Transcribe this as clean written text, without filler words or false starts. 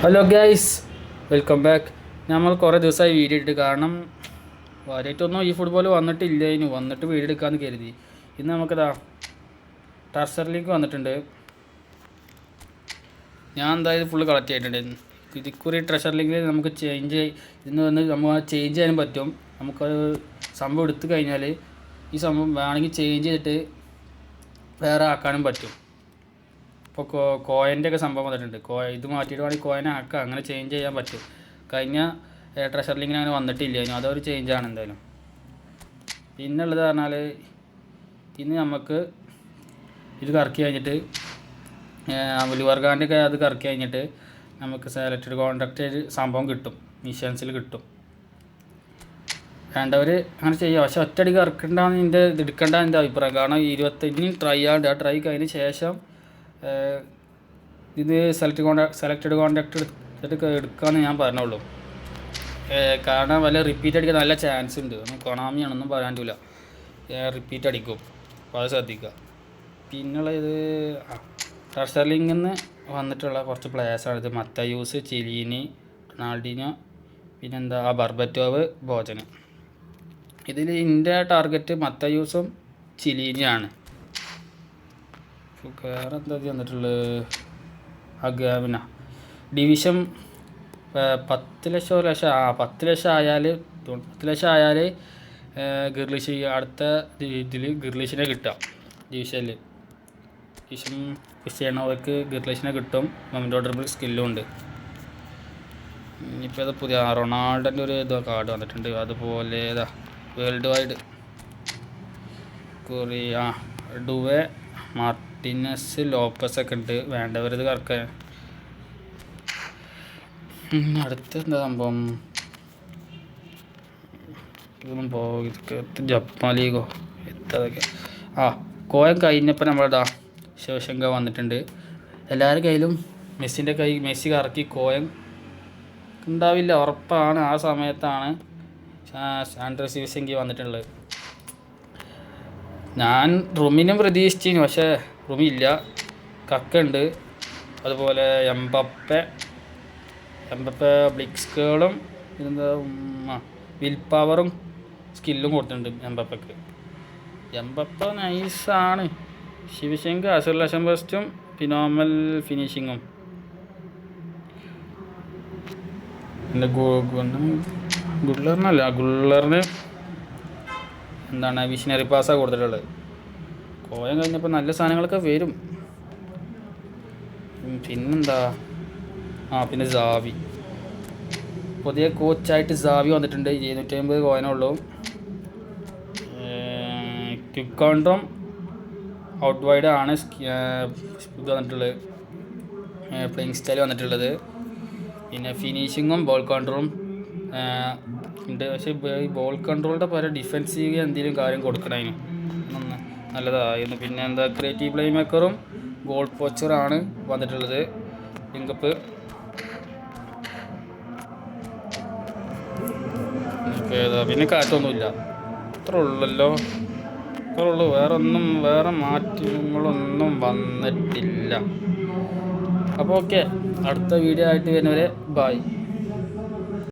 Hello guys, welcome back. നമ്മൾ കുറേ ദിവസമായി വീഡിയോ ഇട്ട്, കാരണം കാര്യമായിട്ടൊന്നും ഈ ഫുട്ബോൾ വന്നിട്ടില്ല. ഇനി വന്നിട്ട് വീഡിയോ എടുക്കാമെന്ന് കരുതി. ഇന്ന് നമുക്കിതാ ടർസർ ലീഗ് വന്നിട്ടുണ്ട്. ഞാൻ എന്തായാലും ഫുള്ള് കളക്ട് ചെയ്തിട്ടുണ്ട്. ഇതിക്കുറി ട്രഷർ ലീഗിൽ നമുക്ക് ഇന്ന് വന്ന് നമ്മൾ ചേഞ്ച് ചെയ്യാനും പറ്റും. നമുക്കൊരു സംഭവം എടുത്തു കഴിഞ്ഞാൽ ഈ സംഭവം വേണമെങ്കിൽ ചേഞ്ച് ചെയ്തിട്ട് വേറെ ആക്കാനും പറ്റും. ഇപ്പോൾ കോയിൻ്റെ ഒക്കെ സംഭവം വന്നിട്ടുണ്ട്. ഇത് മാറ്റിയിട്ട് വേണമെങ്കിൽ കോയിനെ ആക്കാം, അങ്ങനെ ചേഞ്ച് ചെയ്യാൻ പറ്റും. കഴിഞ്ഞ ട്രഷർ ലിങ്കിന് അങ്ങനെ വന്നിട്ടില്ല. അതൊരു ചേഞ്ചാണ് എന്തായാലും. പിന്നുള്ളത് പറഞ്ഞാൽ ഇന്ന് നമുക്ക് ഇത് കറക്കി കഴിഞ്ഞിട്ട് ലുവർഗാൻ്റെ ഒക്കെ അത് കറക്കി കഴിഞ്ഞിട്ട് നമുക്ക് സെലക്റ്റഡ് കോൺട്രാക്റ്റ് സംഭവം കിട്ടും, മിഷൻസിൽ കിട്ടും. വേണ്ടവർ അങ്ങനെ ചെയ്യുക. പക്ഷെ ഒറ്റയടിക്ക് ഇറക്കണ്ടെന്ന് ഇത് എടുക്കേണ്ടതാണ് എൻ്റെ അഭിപ്രായം. കാരണം 25 ട്രൈ ആണ്ട്. ആ ട്രൈ കഴിഞ്ഞ ശേഷം ഇത് സെലക്റ്റഡ് കോൺട്രാക്റ്റ് എടുക്കാമെന്ന് ഞാൻ പറഞ്ഞുള്ളൂ. കാരണം വല്ല റിപ്പീറ്റ് അടിക്കാൻ നല്ല ചാൻസ് ഉണ്ട്. കൊണാമിയാണെന്നും പറയാൻ പറ്റില്ല, റിപ്പീറ്റ് അടിക്കും. അപ്പോൾ അത് ശ്രദ്ധിക്കുക. പിന്നുള്ള ഇത് ടർസർ ലീഗിൽ നിന്ന് വന്നിട്ടുള്ള കുറച്ച് പ്ലേയേഴ്സാണിത്. മത്തയൂസ്, ചിലീനി, റൊണാൾഡിനോ, പിന്നെന്താ ബർബറ്റോവ്, ഭോജന്. ഇതിൽ എൻ്റെ ടാർഗറ്റ് മത്തയൂസും ചിലീനിയാണ്. വേറെ എന്താ വന്നിട്ടുള്ളത്? പിന്നെ ഡിവിഷൻ 10 ലക്ഷം ആയാൽ ഗിർലിഷ് അടുത്ത ഇതിൽ ഗിർലിഷിനെ കിട്ടാം. ഡിവിഷൻ ക്രിസ്ത്യാനോയ്ക്ക് ഗിർലിഷിനെ കിട്ടും. മൊമെൻ്റോ ഡ്രിബിൾ സ്കില്ലും ഉണ്ട്. ഇനിയിപ്പോൾ ഇത് പുതിയ റൊണാൾഡോൻ്റെ ഒരു കാർഡ് വന്നിട്ടുണ്ട്. അതുപോലെ ഇതാ world wide Korea ഡുവെ, Martinez, Lopez ഒക്കെ ഉണ്ട്. വേണ്ടവരത് കറക്കാൻ. അടുത്ത എന്താ സംഭവം? ജപ്പാൻ ലീഗോ എത്രതൊക്കെ. കോയം കഴിഞ്ഞപ്പോൾ നമ്മളിതാ ശിവശങ്കർ വന്നിട്ടുണ്ട്. എല്ലാവരുടെ കയ്യിലും മെസ്സി കറക്കി കോയം ഉണ്ടാവില്ല, ഉറപ്പാണ്. ആ സമയത്താണ് ആൻഡ്രേ ശിവശങ്കർ വന്നിട്ടുള്ളത്. ഞാൻ റൂമിനും പ്രതീക്ഷിച്ചിരുന്നു, പക്ഷേ റൂമി ഇല്ല. കക്കുണ്ട്. അതുപോലെ എംബപ്പെ ബ്ലിക്സ്കേളും പിന്നെന്താ വിൽ പവറും സ്കില്ലും കൊടുത്തിട്ടുണ്ട് എംബപ്പയ്ക്ക്. എംബപ്പ നൈസാണ്. ശിവശങ്കർ അസർലേഷൻ ബെസ്റ്റും ഫിനോമൽ ഫിനിഷിങ്ങും. പിന്നെ ഗുള്ളറിന് എന്താണ് വിഷനറി പാസ്സാണ് കൊടുത്തിട്ടുള്ളത്. കോയം കഴിഞ്ഞപ്പോൾ നല്ല സാധനങ്ങളൊക്കെ വരും. പിന്നെന്താ പിന്നെ സാവി, പുതിയ കോച്ചായിട്ട് സാവി വന്നിട്ടുണ്ട്. 250 കോയിനുള്ളൂ. ക്വിക്ക് കൗണ്ടറും ഔട്ട് വൈഡ് ആണ് ഇത് വന്നിട്ടുള്ളത്, പ്ലേയിങ് സ്റ്റൈൽ വന്നിട്ടുള്ളത്. പിന്നെ ഫിനിഷിങ്ങും ബോൾ കൺട്രോളും ഉണ്ട്. പക്ഷേ ഈ ബോൾ കൺട്രോളിൻ്റെ പല ഡിഫെൻസീവ് എന്തെങ്കിലും കാര്യം കൊടുക്കണതിന് നല്ലതായിരുന്നു. പിന്നെ എന്താ ക്രിയേറ്റീവ് പ്ലേ മേക്കറും ഗോൾ പോച്ചറാണ് വന്നിട്ടുള്ളത്. ലിങ്കപ്പ് പിന്നെ കാറ്റൊന്നുമില്ല. അത്ര ഉള്ളല്ലോ, അത്ര ഉള്ളൂ. വേറെ മാറ്റങ്ങളൊന്നും വന്നിട്ടില്ല. അപ്പോൾ ഓക്കെ, അടുത്ത വീഡിയോ ആയിട്ട് വരുന്നവരെ ബൈ.